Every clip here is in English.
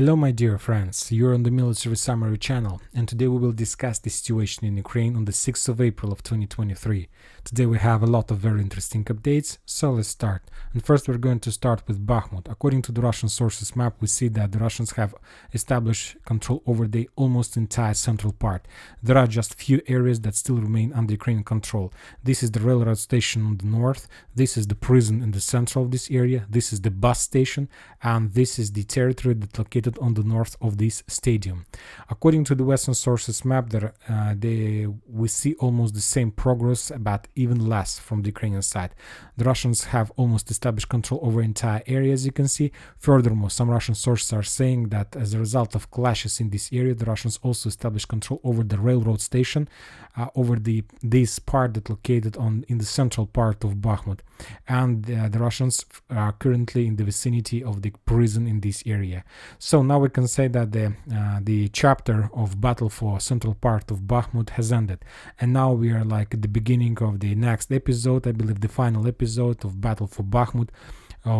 Hello my dear friends, you're on the Military Summary channel, and today we will discuss the situation in Ukraine on the 6th of April of 2023. Today we have a lot of very interesting updates, so let's start. And first we're going to start with Bakhmut. According to the Russian sources map, we see that the Russians have established control over the almost entire central part. There are just few areas that still remain under Ukrainian control. This is the railroad station on the north, this is the prison in the center of this area, this is the bus station, and this is the territory that's located on the north of this stadium. According to the Western sources map, we see almost the same progress, but even less from the Ukrainian side. The Russians have almost established control over entire area, as you can see. Furthermore, some Russian sources are saying that as a result of clashes in this area, the Russians also established control over the railroad station, over this part that located in the central part of Bakhmut. And the Russians are currently in the vicinity of the prison in this area. So now we can say that the chapter of battle for central part of Bakhmut has ended, and now we are like at the beginning of the next episode, I believe the final episode of battle for Bakhmut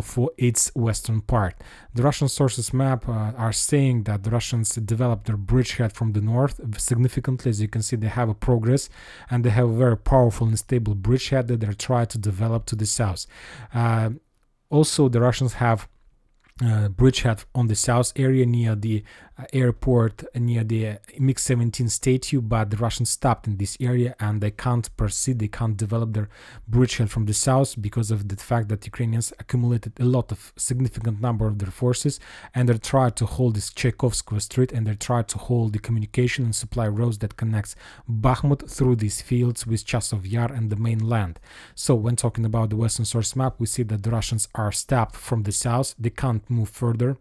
for its western part. The Russian sources map are saying that the Russians developed their bridgehead from the north significantly. As you can see, they have a progress, and they have a very powerful and stable bridgehead that they're trying to develop to the south. Also, the Russians have bridgehead on the south area near the airport, near the MiG-17 statue, but the Russians stopped in this area and they can't proceed, they can't develop their bridgehead from the south because of the fact that Ukrainians accumulated a lot of significant number of their forces, and they tried to hold this Tchaikovsky Street, and they tried to hold the communication and supply roads that connects Bakhmut through these fields with Chasov Yar and the mainland. So when talking about the Western source map, we see that the Russians are stopped from the south, they can't move further,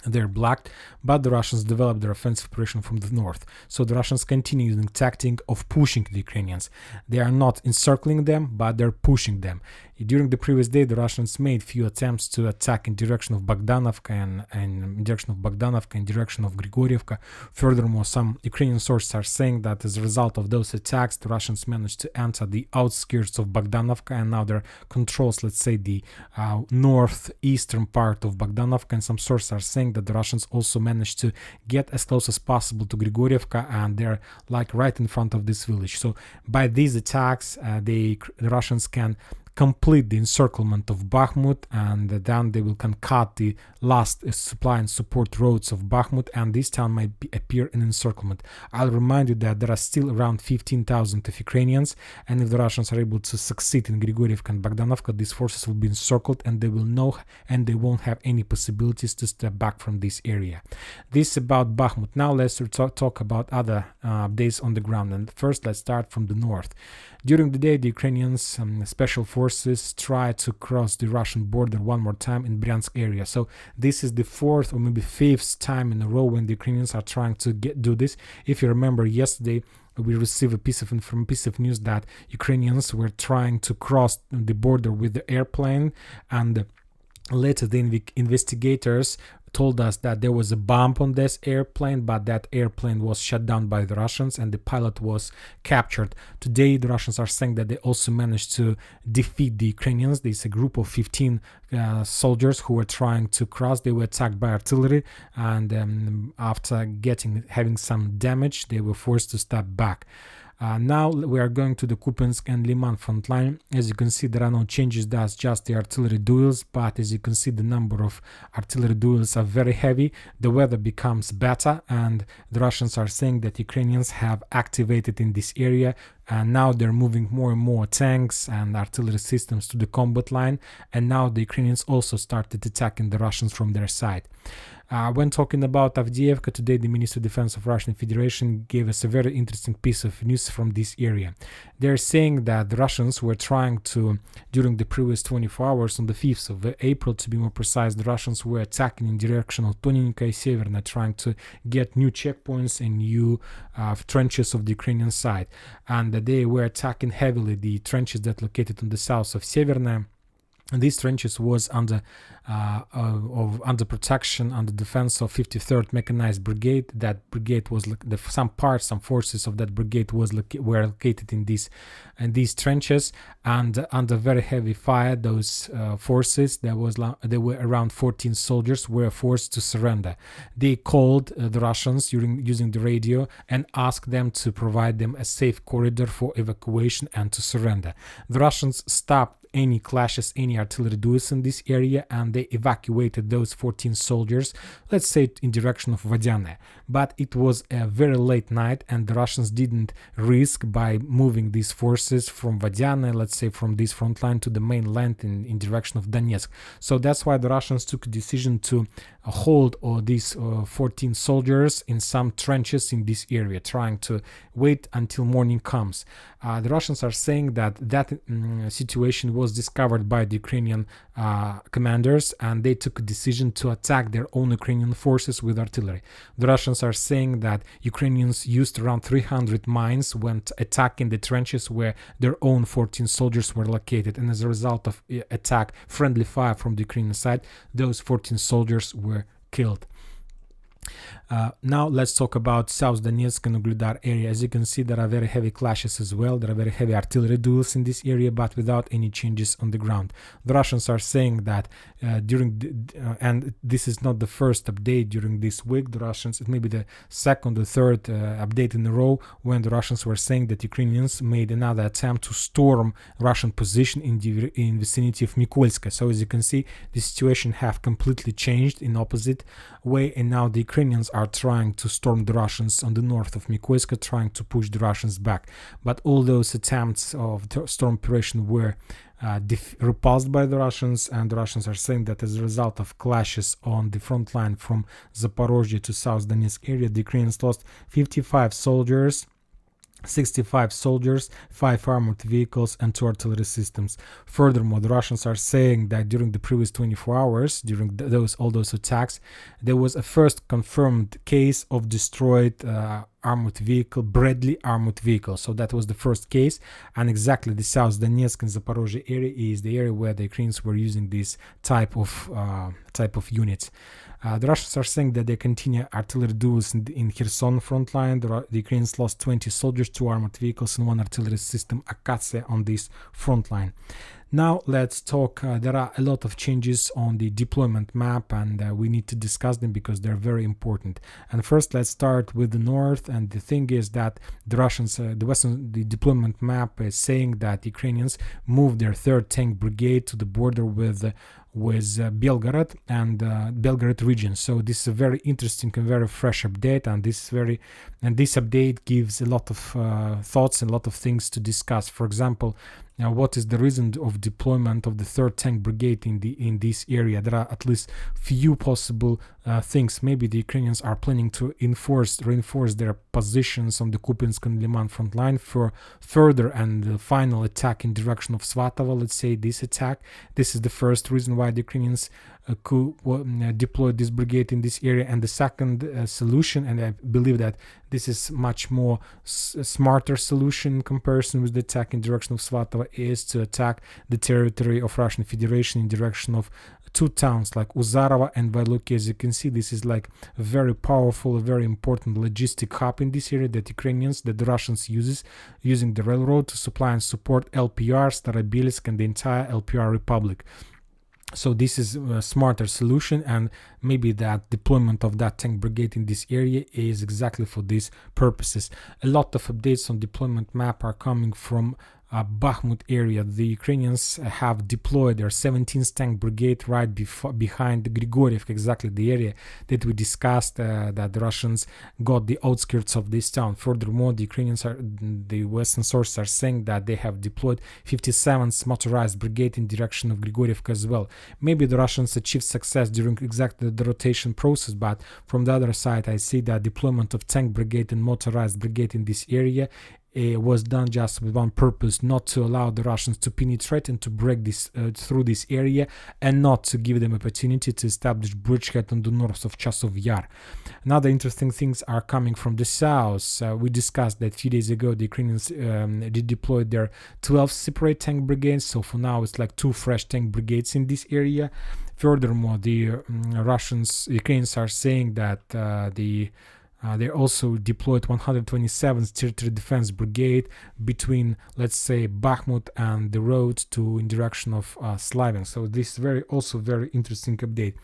they're blocked, but the Russians developed their offensive operation from the north. So the Russians continue using tactic of pushing the Ukrainians. They are not encircling them, but they're pushing them. During the previous day, the Russians made few attempts to attack in direction of Bogdanovka and in direction of Grigorievka. Furthermore, some Ukrainian sources are saying that as a result of those attacks, the Russians managed to enter the outskirts of Bogdanovka, and now they controls, let's say, the northeastern part of Bogdanovka. And some sources are saying that the Russians also managed to get as close as possible to Grigorievka, and they're like right in front of this village. So by these attacks, the Russians can complete the encirclement of Bakhmut, and then they can cut the last supply and support roads of Bakhmut, and this town might appear in encirclement. I'll remind you that there are still around 15,000 of Ukrainians, and if the Russians are able to succeed in Grigorievka and Bogdanovka, these forces will be encircled, and they will know, and they won't have any possibilities to step back from this area. This is about Bakhmut. Now let's talk about other updates on the ground, and first let's start from the north. During the day, the Ukrainians special forces tried to cross the Russian border one more time in Bryansk area. So this is the fourth or maybe fifth time in a row when the Ukrainians are trying to do this. If you remember, yesterday we received a piece of news that Ukrainians were trying to cross the border with the airplane, and later the investigators told us that there was a bomb on this airplane, but that airplane was shut down by the Russians and the pilot was captured. Today the Russians are saying that they also managed to defeat the Ukrainians. There's a group of 15 soldiers who were trying to cross. They were attacked by artillery, and after having some damage, they were forced to step back. Now we are going to the Kupiansk and Liman front line. As you can see, there are no changes, that's just the artillery duels, but as you can see, the number of artillery duels are very heavy. The weather becomes better, and the Russians are saying that Ukrainians have activated in this area, and now they're moving more and more tanks and artillery systems to the combat line, and now the Ukrainians also started attacking the Russians from their side. When talking about Avdiivka, today the Ministry of Defense of Russian Federation gave us a very interesting piece of news from this area. They're saying that the Russians were trying to, during the previous 24 hours, on the 5th of April to be more precise, the Russians were attacking in direction of Tonenka and Severna, trying to get new checkpoints and new trenches of the Ukrainian side. And they were attacking heavily the trenches that located on the south of Severna, And these trenches was under protection, under defense of 53rd Mechanized Brigade. That brigade was some forces of that brigade were located in these trenches, and under very heavy fire, those forces, there were around 14 soldiers, were forced to surrender. They called the Russians using the radio and asked them to provide them a safe corridor for evacuation and to surrender. The Russians stopped any clashes, any artillery duels in this area, and they evacuated those 14 soldiers, let's say in direction of Vodyane. But it was a very late night, and the Russians didn't risk by moving these forces from Vodyane, let's say from this front line, to the mainland in direction of Donetsk. So that's why the Russians took a decision to hold these 14 soldiers in some trenches in this area, trying to wait until morning comes. The Russians are saying that situation was discovered by the Ukrainian commanders, and they took a decision to attack their own Ukrainian forces with artillery. The Russians are saying that Ukrainians used around 300 mines when attacking the trenches where their own 14 soldiers were located, and as a result of attack, friendly fire from the Ukrainian side, those 14 soldiers were killed. Now let's talk about South Donetsk and Ugledar area. As you can see, there are very heavy clashes as well. There are very heavy artillery duels in this area, but without any changes on the ground. The Russians are saying that and this is not the first update during this week. The Russians, it may be the second or third update in a row when the Russians were saying that Ukrainians made another attempt to storm Russian position in the vicinity of Mykolaiv. So as you can see, the situation have completely changed in opposite way, and now the Ukrainians are trying to storm the Russians on the north of Mykolaiv, trying to push the Russians back. But all those attempts of the storm operation were repulsed by the Russians, and the Russians are saying that as a result of clashes on the front line from Zaporozhye to South Donetsk area, the Ukrainians lost 55 soldiers, 65 soldiers, 5 armored vehicles, and 2 artillery systems. Furthermore, the Russians are saying that during the previous 24 hours, during all those attacks, there was a first confirmed case of destroyed armored vehicle, Bradley armored vehicle. So that was the first case, and exactly the South Donetsk and Zaporozhye area is the area where the Ukrainians were using this type of units. The Russians are saying that they continue artillery duels in Kherson front line. The Ukrainians lost 20 soldiers, 2 armored vehicles, and 1 artillery system Akatsiya on this front line. Now let's talk. There are a lot of changes on the deployment map, and we need to discuss them because they're very important. And first, let's start with the north. And the thing is that the Russians, the deployment map is saying that Ukrainians moved their 3rd Tank Brigade to the border with Belgorod and Belgorod region. So this is a very interesting and very fresh update, and this update gives a lot of thoughts and a lot of things to discuss. For example, now, what is the reason of deployment of the 3rd Tank Brigade in this area? There are at least few possible things. Maybe the Ukrainians are planning to reinforce their positions on the Kupiansk and Liman front line for further and final attack in direction of Svatovo. Let's say this attack. This is the first reason why the Ukrainians could deploy this brigade in this area. And the second solution, and I believe that this is much more smarter solution in comparison with the attack in direction of Svatovo, is to attack the territory of Russian Federation in direction of 2 towns like Uzarova and Vailuki. As you can see, this is like a very powerful, a very important logistic hub in this area that the Russians using the railroad to supply and support LPR, Starobilsk, and the entire LPR Republic. So this is a smarter solution, and maybe that deployment of that tank brigade in this area is exactly for these purposes. A lot of updates on deployment map are coming from Bakhmut area. The Ukrainians have deployed their 17th Tank Brigade right behind Grigoriev, exactly the area that we discussed, that the Russians got the outskirts of this town. Furthermore, the Western sources are saying that they have deployed 57th Motorized Brigade in direction of Grigoriev as well. Maybe the Russians achieved success during exactly the rotation process, but from the other side, I see that deployment of Tank Brigade and Motorized Brigade in this area was done just with one purpose: not to allow the Russians to penetrate and to break this through this area, and not to give them opportunity to establish bridgehead on the north of Chasov Yar. Another interesting things are coming from the south. We discussed that a few days ago the Ukrainians deployed their 12 separate tank brigades, so for now it's like 2 fresh tank brigades in this area. Furthermore, the Ukrainians are saying that they also deployed 127th Territory Defense Brigade between, let's say, Bakhmut and the road in direction of Slavyansk. So this is also very interesting update.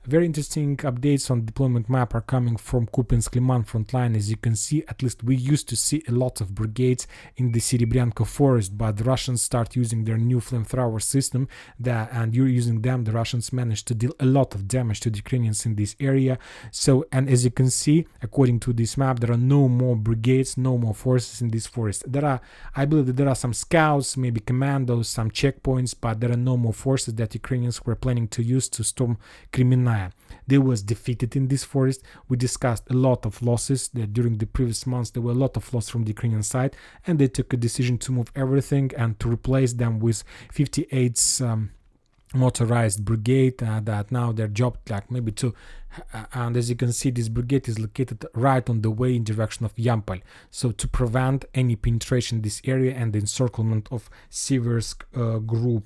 Very interesting updates on deployment map are coming from Kupiansk-Liman front line. As you can see, at least we used to see a lot of brigades in the Serebryanka forest, but the Russians start using their new flamethrower system, and using them, the Russians managed to deal a lot of damage to the Ukrainians in this area. So, and as you can see, according to this map, there are no more brigades, no more forces in this forest. I believe that there are some scouts, maybe commandos, some checkpoints, but there are no more forces that Ukrainians were planning to use to storm Kremenaya. They was defeated in this forest. We discussed a lot of losses that during the previous months. There were a lot of losses from the Ukrainian side, and they took a decision to move everything and to replace them with 58's motorized brigade that now their job like maybe to and as you can see, this brigade is located right on the way in direction of Yampol, so to prevent any penetration in this area and the encirclement of Siversk group.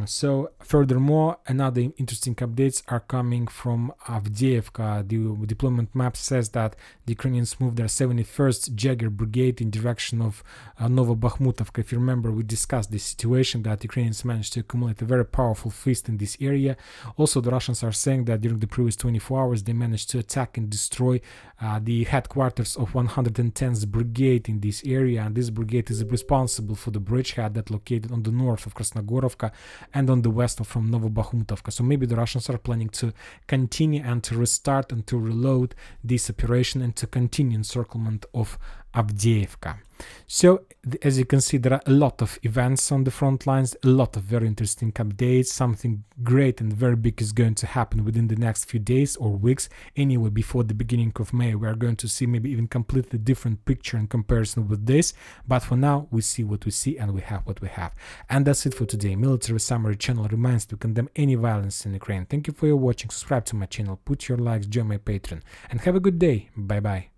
So furthermore, another interesting updates are coming from Avdiivka. The deployment map says that the Ukrainians moved their 71st Jager Brigade in direction of Novobakhmutovka. If you remember, we discussed this situation that Ukrainians managed to accumulate a very powerful fist in this area. Also, the Russians are saying that during the previous 24 hours they managed to attack and destroy the headquarters of 110th Brigade in this area, and this brigade is responsible for the bridgehead that located on the north of Krasnogorovka and on the west from Novobakhmutovka. So maybe the Russians are planning to continue and to restart and to reload this operation and to continue encirclement of Avdiivka. So as you can see, there are a lot of events on the front lines, a lot of very interesting updates. Something great and very big is going to happen within the next few days or weeks. Anyway, before the beginning of May, we are going to see maybe even completely different picture in comparison with this. But for now, we see what we see and we have what we have. And that's it for today. Military Summary channel reminds to condemn any violence in Ukraine. Thank you for your watching. Subscribe to my channel, put your likes, join my Patreon, and have a good day. Bye bye.